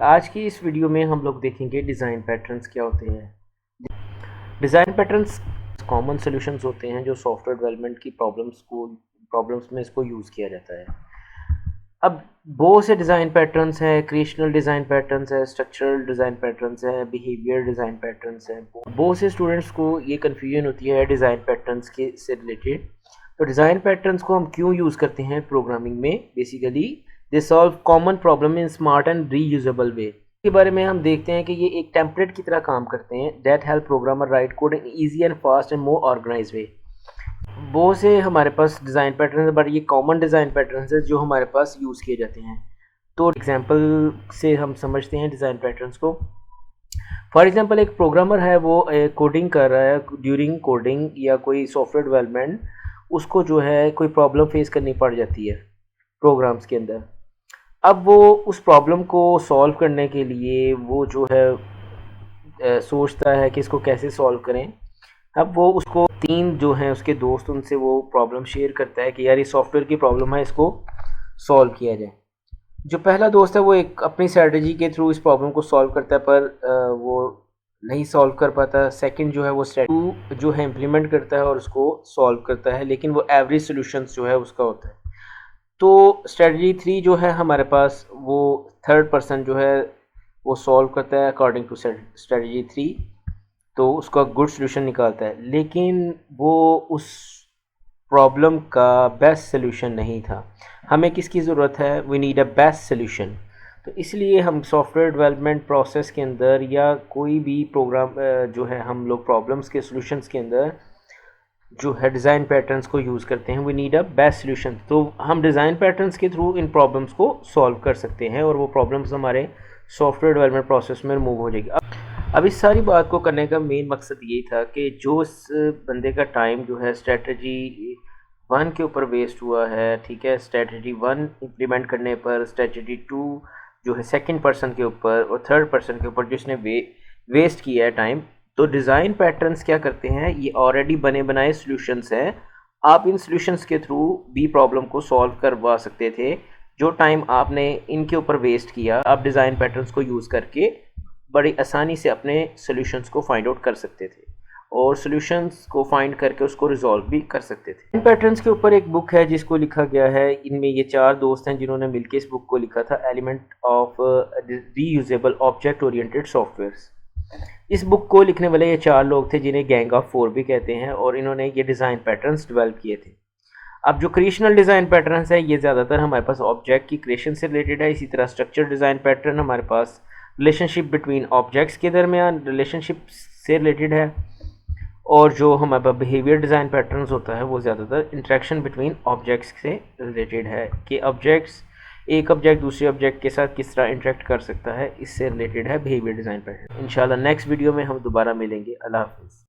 आज की इस वीडियो में हम लोग देखेंगे डिज़ाइन पैटर्न्स क्या होते हैं। डिज़ाइन पैटर्न्स कॉमन सॉल्यूशंस होते हैं जो सॉफ्टवेयर डेवलपमेंट की प्रॉब्लम्स में इसको यूज़ किया जाता है। अब बहुत से डिज़ाइन पैटर्न्स हैं, क्रिएशनल डिज़ाइन पैटर्न्स है, स्ट्रक्चरल डिज़ाइन पैटर्न्स है, बिहेवियर डिज़ाइन पैटर्न्स हैं। बहुत से स्टूडेंट्स को ये कन्फ्यूजन होती है डिज़ाइन पैटर्न्स के से रिलेटेड। तो डिज़ाइन पैटर्न्स को हम क्यों यूज़ करते हैं प्रोग्रामिंग में? Basically they solve common problem in smart and reusable way. के बारे में हम देखते हैं कि ये एक टेम्पलेट की तरह काम करते हैं that help programmer write code in easy and fast and more organize way. बहुत से हमारे पास डिज़ाइन पैटर्न है, बट ये कॉमन डिज़ाइन पैटर्न है जो हमारे पास यूज़ किए जाते हैं। तो एग्जांपल से हम समझते हैं डिज़ाइन पैटर्न्स को। फॉर एग्जांपल एक प्रोग्रामर है, वो कोडिंग कर रहा है। ड्यूरिंग कोडिंग या कोई सॉफ्टवेयर डेवलपमेंट उसको जो है कोई प्रॉब्लम फेस करनी पड़ जाती है प्रोग्राम्स के अंदर। अब वो उस प्रॉब्लम को सॉल्व करने के लिए वो जो है सोचता है कि इसको कैसे सॉल्व करें। अब वो उसको तीन जो हैं उसके दोस्त, उनसे वो प्रॉब्लम शेयर करता है कि यार ये सॉफ्टवेयर की प्रॉब्लम है, इसको सॉल्व किया जाए। जो पहला दोस्त है वो एक अपनी स्ट्रेटजी के थ्रू इस प्रॉब्लम को सॉल्व करता है, पर वो नहीं सॉल्व कर पाता। सेकंड जो है वो स्ट्रेटजी जो है इम्प्लीमेंट करता है और उसको सॉल्व करता है, लेकिन वो एवरेज सोल्यूशंस जो है उसका होता है। तो स्ट्रेटजी 3 जो है हमारे पास, वो थर्ड पर्सन जो है वो सॉल्व करता है अकॉर्डिंग टू स्ट्रेटजी 3, तो उसका गुड सोल्यूशन निकालता है, लेकिन वो उस प्रॉब्लम का बेस्ट सोल्यूशन नहीं था। हमें किसकी ज़रूरत है? We need a best solution. तो इसलिए हम सॉफ्टवेयर डेवलपमेंट प्रोसेस के अंदर या कोई भी प्रोग्राम जो है हम लोग प्रॉब्लम्स के सोल्यूशंस के अंदर जो है डिज़ाइन पैटर्न्स को यूज़ करते हैं। We need a best solution. तो हम डिज़ाइन पैटर्न्स के थ्रू इन प्रॉब्लम्स को सॉल्व कर सकते हैं और वो प्रॉब्लम्स हमारे सॉफ्टवेयर डेवलपमेंट प्रोसेस में रिमूव हो जाएगी। अब इस सारी बात को करने का मेन मकसद यही था कि जो इस बंदे का टाइम जो है स्ट्रेटजी 1 के ऊपर वेस्ट हुआ है, ठीक है, स्ट्रेटजी 1 इम्प्लीमेंट करने पर स्ट्रेटजी 2 जो है सेकंड पर्सन के ऊपर और थर्ड पर्सन के ऊपर जिसने वेस्ट किया है टाइम। तो डिज़ाइन पैटर्न्स क्या करते हैं, ये ऑलरेडी बने बनाए सॉल्यूशंस हैं। आप इन सॉल्यूशंस के थ्रू भी प्रॉब्लम को सॉल्व करवा सकते थे। जो टाइम आपने इनके ऊपर वेस्ट किया, आप डिज़ाइन पैटर्न्स को यूज़ करके बड़ी आसानी से अपने सॉल्यूशंस को फाइंड आउट कर सकते थे और सॉल्यूशंस को फाइंड करके उसको रिजॉल्व भी कर सकते थे। इन पैटर्न्स के ऊपर एक बुक है जिसको लिखा गया है, इनमें ये 4 दोस्त हैं जिन्होंने मिलकर इस बुक को लिखा था, element of reusable object oriented softwares. इस बुक को लिखने वाले ये 4 लोग थे जिन्हें गैंग ऑफ 4 भी कहते हैं, और इन्होंने ये डिज़ाइन पैटर्न्स डेवलप किए थे। अब जो क्रिएशनल डिज़ाइन पैटर्न्स है ये ज़्यादातर हमारे पास ऑब्जेक्ट की क्रिएशन से रिलेटेड है। इसी तरह स्ट्रक्चर डिज़ाइन पैटर्न हमारे पास रिलेशनशिप बिटवीन ऑब्जेक्ट्स के दरमियान रिलेशनशिप से रिलेटेड है, और जो हमारे पास बिहेवियर डिज़ाइन पैटर्न्स होता है वो ज़्यादातर इंटरेक्शन बिटवीन ऑब्जेक्ट्स से रिलेटेड है कि एक ऑब्जेक्ट दूसरे ऑब्जेक्ट के साथ किस तरह इंटरेक्ट कर सकता है, इससे रिलेटेड है बिहेवियर डिज़ाइन पैटर्न। इंशाल्लाह नेक्स्ट वीडियो में हम दोबारा मिलेंगे। अल्लाह हाफिज़।